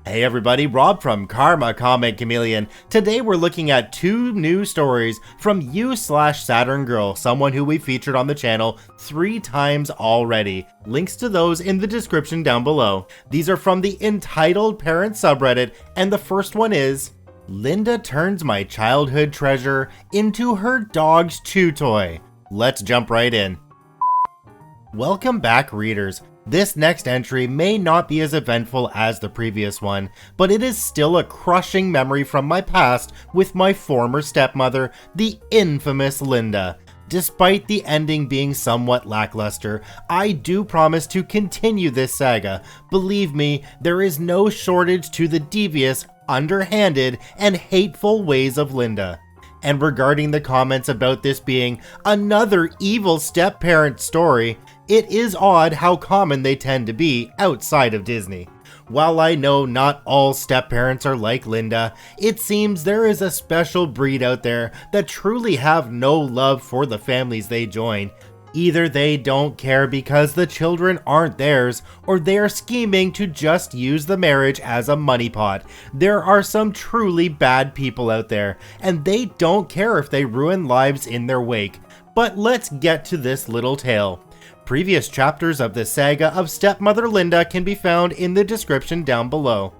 Hey everybody, Rob from Karma Comic Chameleon. Today we're looking at two new stories from you/SaturnGrl, someone who we featured on the channel 3 times already. Links to those in the description down below. These are from the Entitled Parents subreddit, and the first one is Linda turns my childhood treasure into her dog's chew toy. Let's jump right in. Welcome back, readers. This next entry may not be as eventful as the previous one, but it is still a crushing memory from my past with my former stepmother, the infamous Linda. Despite the ending being somewhat lackluster, I do promise to continue this saga. Believe me, there is no shortage to the devious, underhanded, and hateful ways of Linda. And regarding the comments about this being another evil step-parent story, it is odd how common they tend to be outside of Disney. While I know not all step-parents are like Linda, it seems there is a special breed out there that truly have no love for the families they join. Either they don't care because the children aren't theirs, or they are scheming to just use the marriage as a money pot. There are some truly bad people out there, and they don't care if they ruin lives in their wake. But let's get to this little tale. Previous chapters of the saga of Stepmother Linda can be found in the description down below.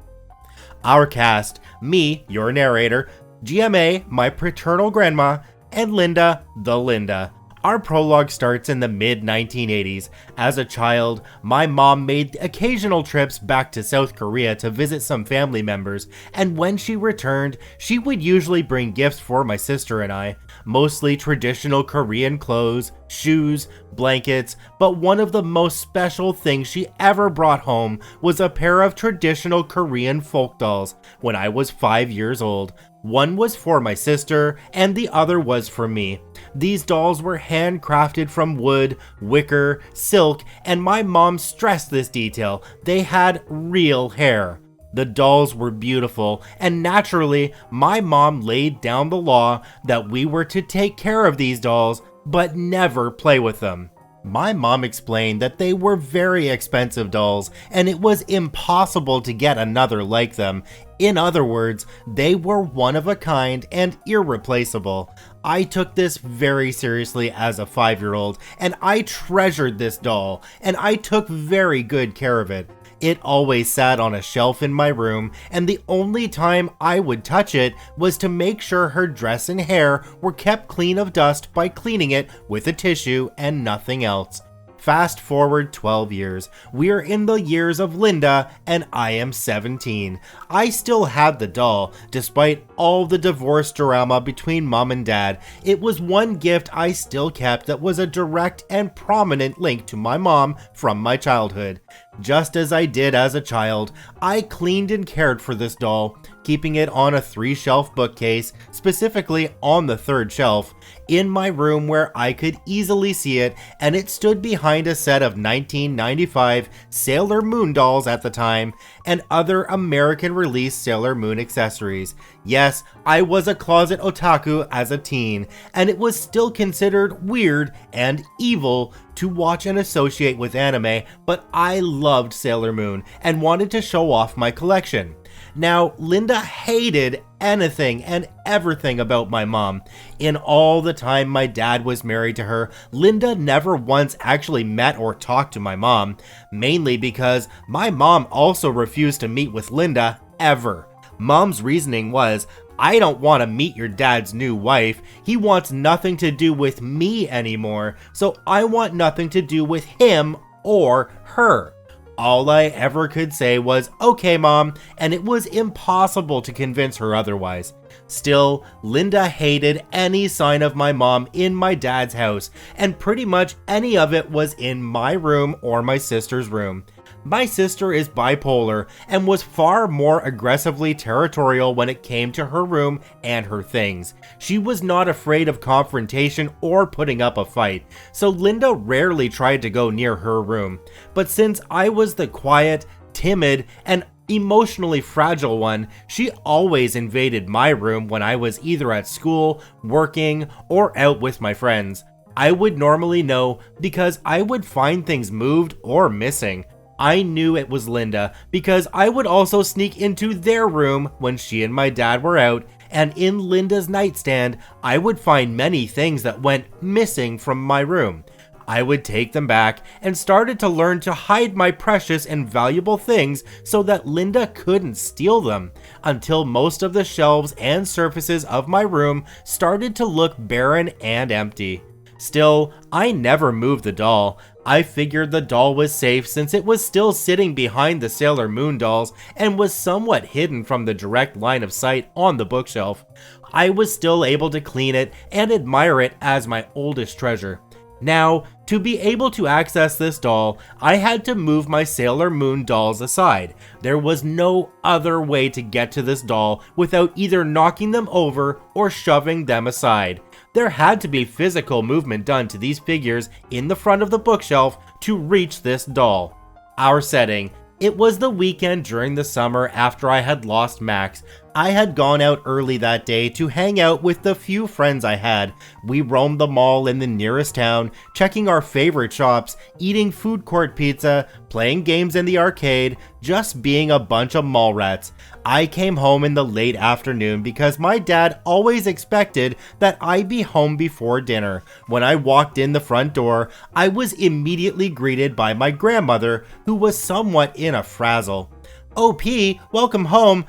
Our cast: me, your narrator, GMA, my paternal grandma, and Linda, the Linda. Our prologue starts in the mid-1980s. As a child, my mom made occasional trips back to South Korea to visit some family members, and when she returned, she would usually bring gifts for my sister and I, mostly traditional Korean clothes, shoes, blankets, but one of the most special things she ever brought home was a pair of traditional Korean folk dolls when I was 5 years old. One was for my sister, and the other was for me. These dolls were handcrafted from wood, wicker, silk, and my mom stressed this detail: they had real hair. The dolls were beautiful, and naturally, my mom laid down the law that we were to take care of these dolls, but never play with them. My mom explained that they were very expensive dolls, and it was impossible to get another like them. In other words, they were one of a kind and irreplaceable. I took this very seriously as a 5-year-old, and I treasured this doll, and I took very good care of it. It always sat on a shelf in my room, and the only time I would touch it was to make sure her dress and hair were kept clean of dust by cleaning it with a tissue and nothing else. Fast forward 12 years. We're in the years of Linda, and I am 17. I still had the doll, despite all the divorce drama between mom and dad. It was one gift I still kept that was a direct and prominent link to my mom from my childhood. Just as I did as a child, I cleaned and cared for this doll, keeping it on a 3-shelf bookcase, specifically on the 3rd shelf, in my room where I could easily see it, and it stood behind a set of 1995 Sailor Moon dolls at the time, and other American release Sailor Moon accessories. Yes, I was a closet otaku as a teen, and it was still considered weird and evil to watch and associate with anime, but I loved Sailor Moon and wanted to show off my collection. Now, Linda hated anything and everything about my mom. In all the time my dad was married to her, Linda never once actually met or talked to my mom, mainly because my mom also refused to meet with Linda ever. Mom's reasoning was, "I don't want to meet your dad's new wife. He wants nothing to do with me anymore, so I want nothing to do with him or her." All I ever could say was, "Okay, Mom," and it was impossible to convince her otherwise. Still, Linda hated any sign of my mom in my dad's house, and pretty much any of it was in my room or my sister's room. My sister is bipolar and was far more aggressively territorial when it came to her room and her things. She was not afraid of confrontation or putting up a fight, so Linda rarely tried to go near her room. But since I was the quiet, timid, and emotionally fragile one, she always invaded my room when I was either at school, working, or out with my friends. I would normally know because I would find things moved or missing. I knew it was Linda because I would also sneak into their room when she and my dad were out, and in Linda's nightstand, I would find many things that went missing from my room. I would take them back and started to learn to hide my precious and valuable things so that Linda couldn't steal them, until most of the shelves and surfaces of my room started to look barren and empty. Still, I never moved the doll. I figured the doll was safe since it was still sitting behind the Sailor Moon dolls and was somewhat hidden from the direct line of sight on the bookshelf. I was still able to clean it and admire it as my oldest treasure. Now, to be able to access this doll, I had to move my Sailor Moon dolls aside. There was no other way to get to this doll without either knocking them over or shoving them aside. There had to be physical movement done to these figures in the front of the bookshelf to reach this doll. Our setting: it was the weekend during the summer after I had lost Max. I had gone out early that day to hang out with the few friends I had. We roamed the mall in the nearest town, checking our favorite shops, eating food court pizza, playing games in the arcade, just being a bunch of mall rats. I came home in the late afternoon because my dad always expected that I be home before dinner. When I walked in the front door, I was immediately greeted by my grandmother, who was somewhat in a frazzle. "OP, welcome home.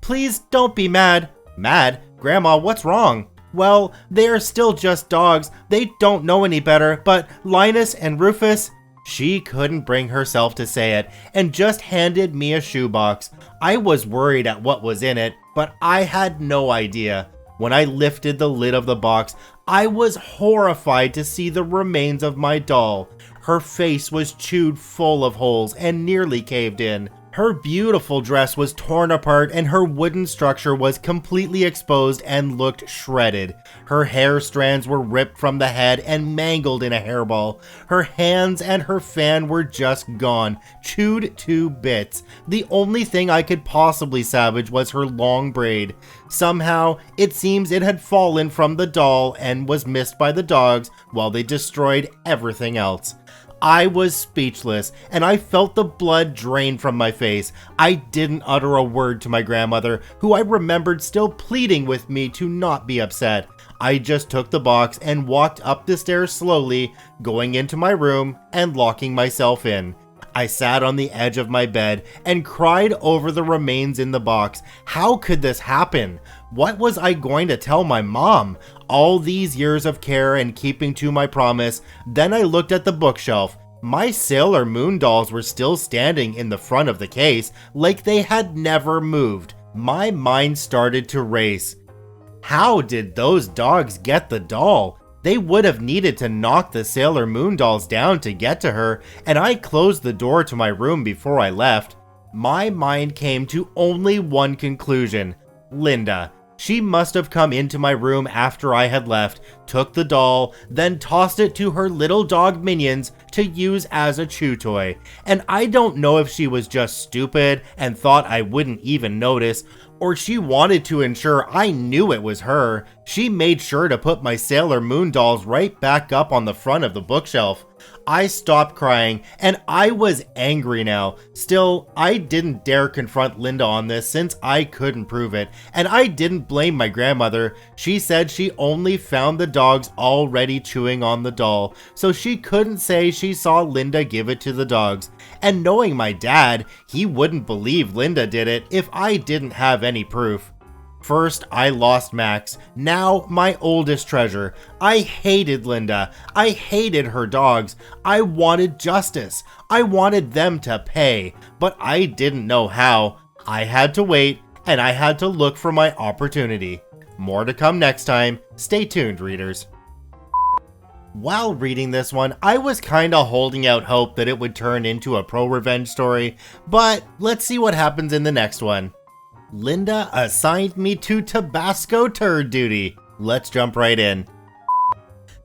Please don't be mad." "Mad? Grandma, what's wrong?" "Well, they are still just dogs. They don't know any better, but Linus and Rufus..." She couldn't bring herself to say it and just handed me a shoebox. I was worried at what was in it, but I had no idea. When I lifted the lid of the box, I was horrified to see the remains of my doll. Her face was chewed full of holes and nearly caved in. Her beautiful dress was torn apart and her wooden structure was completely exposed and looked shredded. Her hair strands were ripped from the head and mangled in a hairball. Her hands and her fan were just gone, chewed to bits. The only thing I could possibly salvage was her long braid. Somehow, it seems it had fallen from the doll and was missed by the dogs while they destroyed everything else. I was speechless, and I felt the blood drain from my face. I didn't utter a word to my grandmother, who I remembered still pleading with me to not be upset. I just took the box and walked up the stairs slowly, going into my room and locking myself in. I sat on the edge of my bed and cried over the remains in the box. How could this happen? What was I going to tell my mom? All these years of care and keeping to my promise. Then I looked at the bookshelf. My Sailor Moon dolls were still standing in the front of the case, like they had never moved. My mind started to race. How did those dogs get the doll? They would have needed to knock the Sailor Moon dolls down to get to her, and I closed the door to my room before I left. My mind came to only one conclusion: Linda. She must have come into my room after I had left, took the doll, then tossed it to her little dog minions to use as a chew toy. And I don't know if she was just stupid and thought I wouldn't even notice, or she wanted to ensure I knew it was her. She made sure to put my Sailor Moon dolls right back up on the front of the bookshelf. I stopped crying, and I was angry now. Still, I didn't dare confront Linda on this since I couldn't prove it, and I didn't blame my grandmother. She said she only found the dogs already chewing on the doll, so she couldn't say she saw Linda give it to the dogs. And knowing my dad, he wouldn't believe Linda did it if I didn't have any proof. First, I lost Max, now my oldest treasure. I hated Linda. I hated her dogs. I wanted justice. I wanted them to pay, but I didn't know how. I had to wait, and I had to look for my opportunity. More to come next time. Stay tuned, readers. While reading this one, I was kinda holding out hope that it would turn into a pro-revenge story, but let's see what happens in the next one. Linda assigned me to Tabasco Turd duty. Let's jump right in.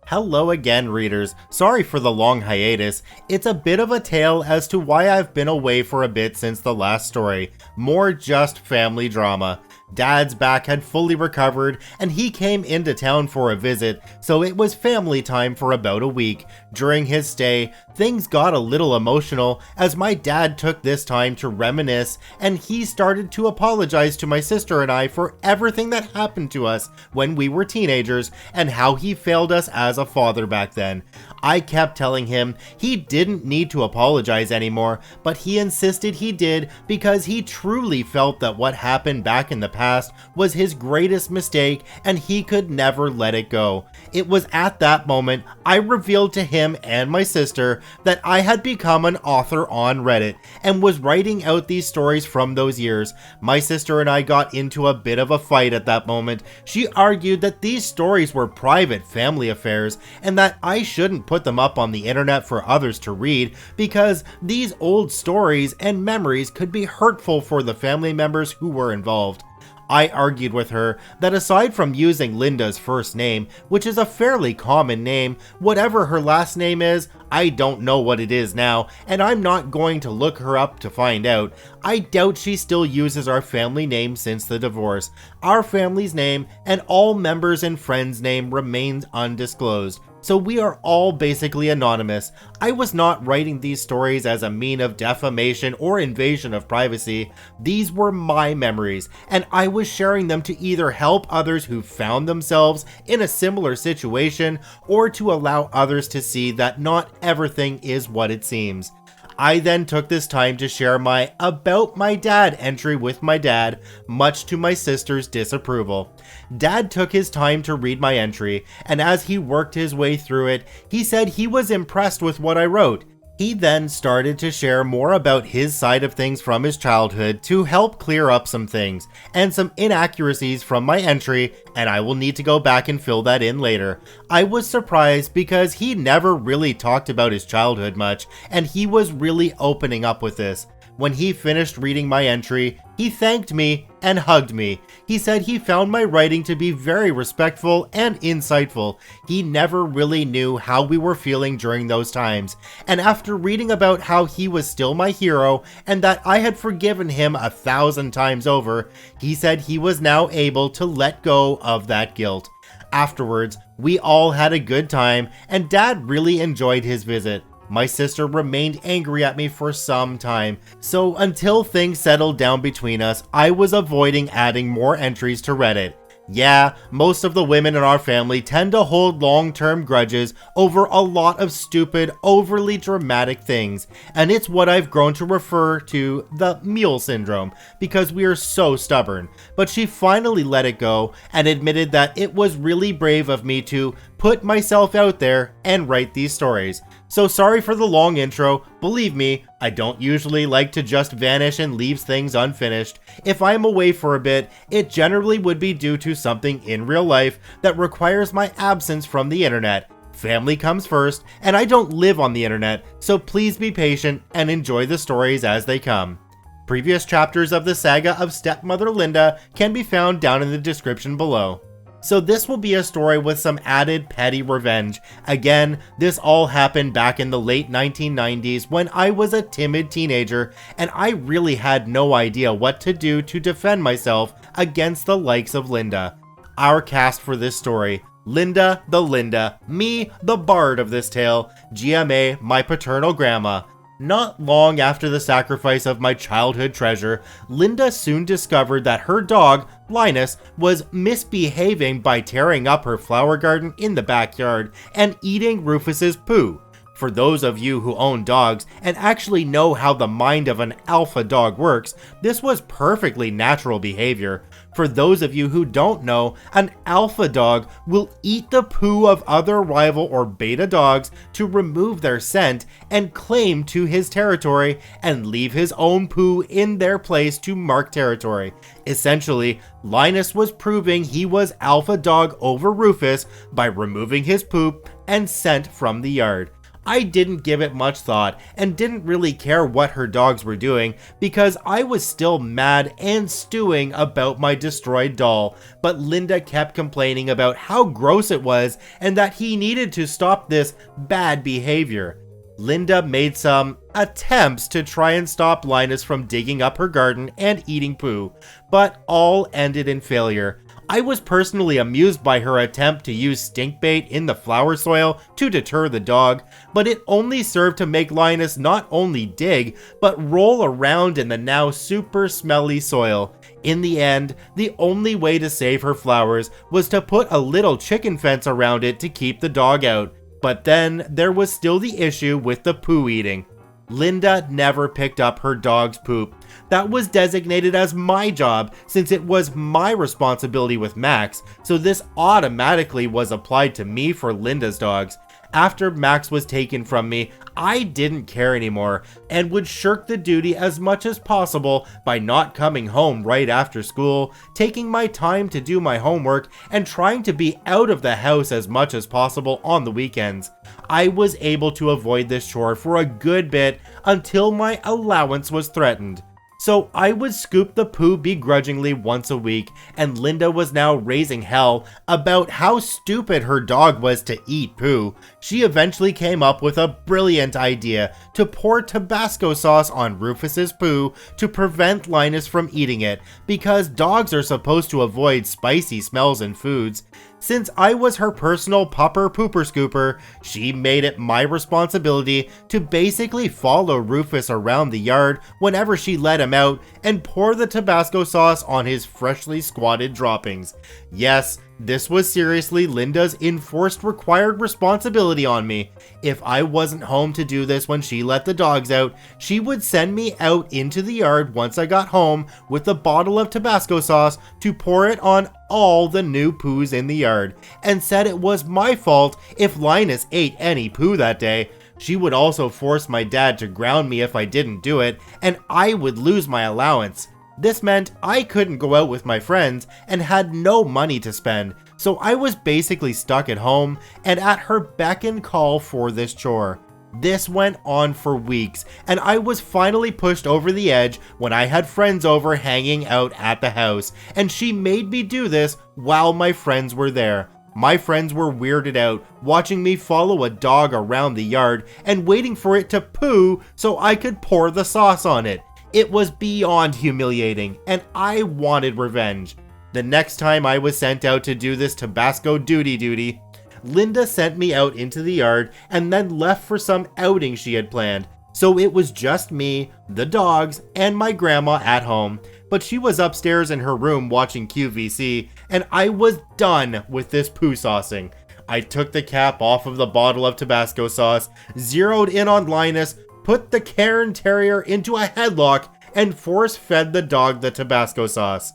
Hello again, readers. Sorry for the long hiatus. It's a bit of a tale as to why I've been away for a bit since the last story. More just family drama. Dad's back had fully recovered, and he came into town for a visit, so it was family time for about a week. During his stay, things got a little emotional as my dad took this time to reminisce, and he started to apologize to my sister and I for everything that happened to us when we were teenagers and how he failed us as a father back then. I kept telling him he didn't need to apologize anymore, but he insisted he did because he truly felt that what happened back in the past was his greatest mistake and he could never let it go. It was at that moment I revealed to him and my sister that I had become an author on Reddit and was writing out these stories from those years. My sister and I got into a bit of a fight at that moment. She argued that these stories were private family affairs and that I shouldn't put them up on the internet for others to read because these old stories and memories could be hurtful for the family members who were involved. I argued with her that aside from using Linda's first name, which is a fairly common name, whatever her last name is, I don't know what it is now, and I'm not going to look her up to find out. I doubt she still uses our family name since the divorce. Our family's name and all members and friends' name remains undisclosed. So we are all basically anonymous. I was not writing these stories as a mean of defamation or invasion of privacy. These were my memories, and I was sharing them to either help others who found themselves in a similar situation or to allow others to see that not everything is what it seems. I then took this time to share my About My Dad entry with my dad, much to my sister's disapproval. Dad took his time to read my entry, and as he worked his way through it, he said he was impressed with what I wrote. He then started to share more about his side of things from his childhood to help clear up some things and some inaccuracies from my entry, and I will need to go back and fill that in later. I was surprised because he never really talked about his childhood much, and he was really opening up with this. When he finished reading my entry, he thanked me and hugged me. He said he found my writing to be very respectful and insightful. He never really knew how we were feeling during those times. And after reading about how he was still my hero and that I had forgiven him 1,000 times over, he said he was now able to let go of that guilt. Afterwards, we all had a good time and Dad really enjoyed his visit. My sister remained angry at me for some time, so until things settled down between us, I was avoiding adding more entries to Reddit. Yeah, most of the women in our family tend to hold long-term grudges over a lot of stupid, overly dramatic things, and it's what I've grown to refer to the mule syndrome, because we are so stubborn. But she finally let it go and admitted that it was really brave of me to put myself out there and write these stories. So sorry for the long intro. Believe me, I don't usually like to just vanish and leave things unfinished. If I'm away for a bit, it generally would be due to something in real life that requires my absence from the internet. Family comes first, and I don't live on the internet, so please be patient and enjoy the stories as they come. Previous chapters of the saga of Stepmother Linda can be found down in the description below. So this will be a story with some added petty revenge. Again, this all happened back in the late 1990s when I was a timid teenager and I really had no idea what to do to defend myself against the likes of Linda. Our cast for this story: Linda the Linda, me the bard of this tale, GMA my paternal grandma. Not long after the sacrifice of my childhood treasure, Linda soon discovered that her dog, Linus, was misbehaving by tearing up her flower garden in the backyard and eating Rufus's poo. For those of you who own dogs and actually know how the mind of an alpha dog works, this was perfectly natural behavior. For those of you who don't know, an alpha dog will eat the poo of other rival or beta dogs to remove their scent and claim to his territory and leave his own poo in their place to mark territory. Essentially, Linus was proving he was alpha dog over Rufus by removing his poop and scent from the yard. I didn't give it much thought and didn't really care what her dogs were doing because I was still mad and stewing about my destroyed doll, but Linda kept complaining about how gross it was and that he needed to stop this bad behavior. Linda made some attempts to try and stop Linus from digging up her garden and eating poo, but all ended in failure. I was personally amused by her attempt to use stink bait in the flower soil to deter the dog, but it only served to make Linus not only dig, but roll around in the now super smelly soil. In the end, the only way to save her flowers was to put a little chicken fence around it to keep the dog out. But then there was still the issue with the poo eating. Linda never picked up her dog's poop. That was designated as my job since it was my responsibility with Max, so this automatically was applied to me for Linda's dogs. After Max was taken from me, I didn't care anymore and would shirk the duty as much as possible by not coming home right after school, taking my time to do my homework, and trying to be out of the house as much as possible on the weekends. I was able to avoid this chore for a good bit until my allowance was threatened. So I would scoop the poo begrudgingly once a week, and Linda was now raising hell about how stupid her dog was to eat poo. She eventually came up with a brilliant idea to pour Tabasco sauce on Rufus's poo to prevent Linus from eating it, because dogs are supposed to avoid spicy smells in foods. Since I was her personal pupper pooper scooper, she made it my responsibility to basically follow Rufus around the yard whenever she let him out and pour the Tabasco sauce on his freshly squatted droppings. Yes, this was seriously Linda's enforced required responsibility on me. If I wasn't home to do this when she let the dogs out, she would send me out into the yard once I got home with a bottle of Tabasco sauce to pour it on all the new poos in the yard, and said it was my fault if Linus ate any poo that day. She would also force my dad to ground me if I didn't do it, and I would lose my allowance. This meant I couldn't go out with my friends and had no money to spend, so I was basically stuck at home and at her beck and call for this chore. This went on for weeks, and I was finally pushed over the edge when I had friends over hanging out at the house, and she made me do this while my friends were there. My friends were weirded out, watching me follow a dog around the yard and waiting for it to poo so I could pour the sauce on it. It was beyond humiliating, and I wanted revenge. The next time I was sent out to do this Tabasco duty, Linda sent me out into the yard and then left for some outing she had planned. So it was just me, the dogs, and my grandma at home. But she was upstairs in her room watching QVC, and I was done with this poo saucing. I took the cap off of the bottle of Tabasco sauce, zeroed in on Linus, put the Cairn Terrier into a headlock, and force-fed the dog the Tabasco sauce.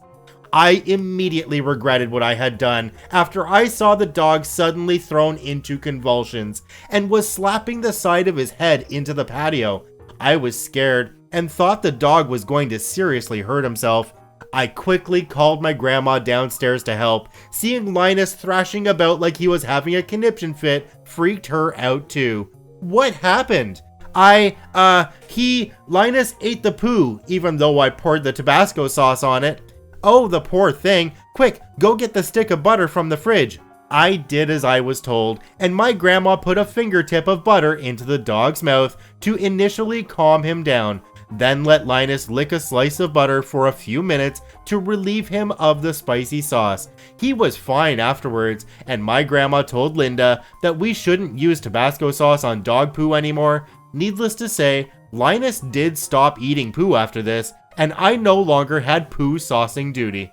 I immediately regretted what I had done after I saw the dog suddenly thrown into convulsions and was slapping the side of his head into the patio. I was scared and thought the dog was going to seriously hurt himself. I quickly called my grandma downstairs to help. Seeing Linus thrashing about like he was having a conniption fit freaked her out too. What happened? Linus ate the poo, even though I poured the Tabasco sauce on it. Oh, the poor thing. Quick, go get the stick of butter from the fridge. I did as I was told, and my grandma put a fingertip of butter into the dog's mouth to initially calm him down, then let Linus lick a slice of butter for a few minutes to relieve him of the spicy sauce. He was fine afterwards, and my grandma told Linda that we shouldn't use Tabasco sauce on dog poo anymore. Needless to say, Linus did stop eating poo after this, and I no longer had poo saucing duty.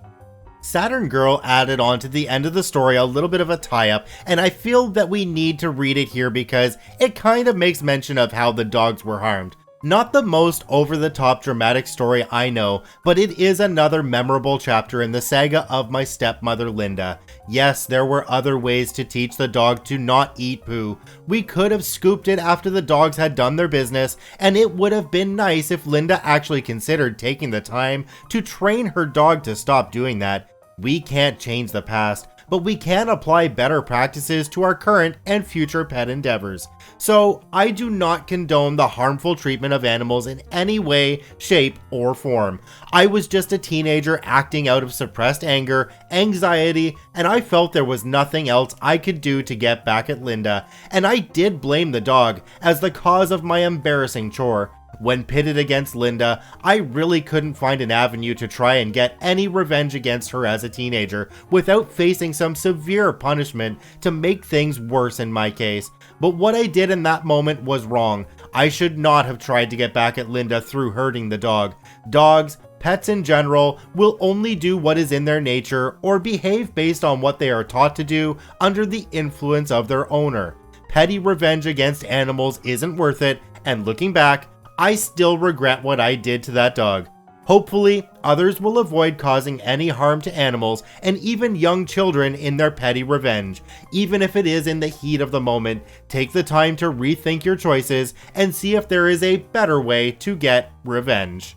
SaturnGrl added on to the end of the story a little bit of a tie-up, and I feel that we need to read it here because it kind of makes mention of how the dogs were harmed. Not the most over-the-top dramatic story I know, but it is another memorable chapter in the saga of my stepmother Linda. Yes, there were other ways to teach the dog to not eat poo. We could have scooped it after the dogs had done their business, and it would have been nice if Linda actually considered taking the time to train her dog to stop doing that. We can't change the past, but we can apply better practices to our current and future pet endeavors. So I do not condone the harmful treatment of animals in any way, shape, or form. I was just a teenager acting out of suppressed anger, anxiety, and I felt there was nothing else I could do to get back at Linda, and I did blame the dog as the cause of my embarrassing chore. When pitted against Linda, I really couldn't find an avenue to try and get any revenge against her as a teenager without facing some severe punishment to make things worse in my case. But what I did in that moment was wrong. I should not have tried to get back at Linda through hurting the dog. Dogs, pets in general, will only do what is in their nature or behave based on what they are taught to do under the influence of their owner. Petty revenge against animals isn't worth it, and looking back, I still regret what I did to that dog. Hopefully, others will avoid causing any harm to animals and even young children in their petty revenge. Even if it is in the heat of the moment, take the time to rethink your choices and see if there is a better way to get revenge.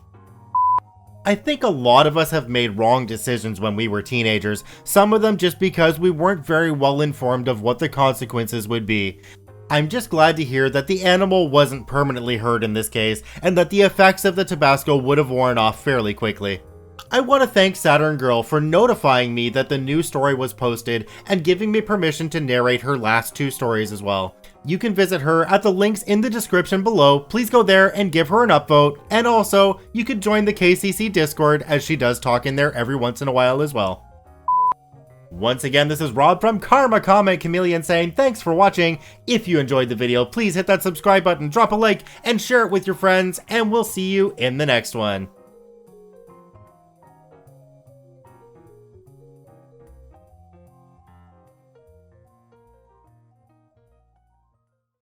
I think a lot of us have made wrong decisions when we were teenagers, some of them just because we weren't very well informed of what the consequences would be. I'm just glad to hear that the animal wasn't permanently hurt in this case, and that the effects of the Tabasco would have worn off fairly quickly. I want to thank SaturnGrl for notifying me that the new story was posted and giving me permission to narrate her last 2 stories as well. You can visit her at the links in the description below. Please go there and give her an upvote, and also, you could join the KCC Discord as she does talk in there every once in a while as well. Once again, this is Rob from Karma Comment Chameleon saying thanks for watching. If you enjoyed the video, please hit that subscribe button, drop a like, and share it with your friends, and we'll see you in the next one.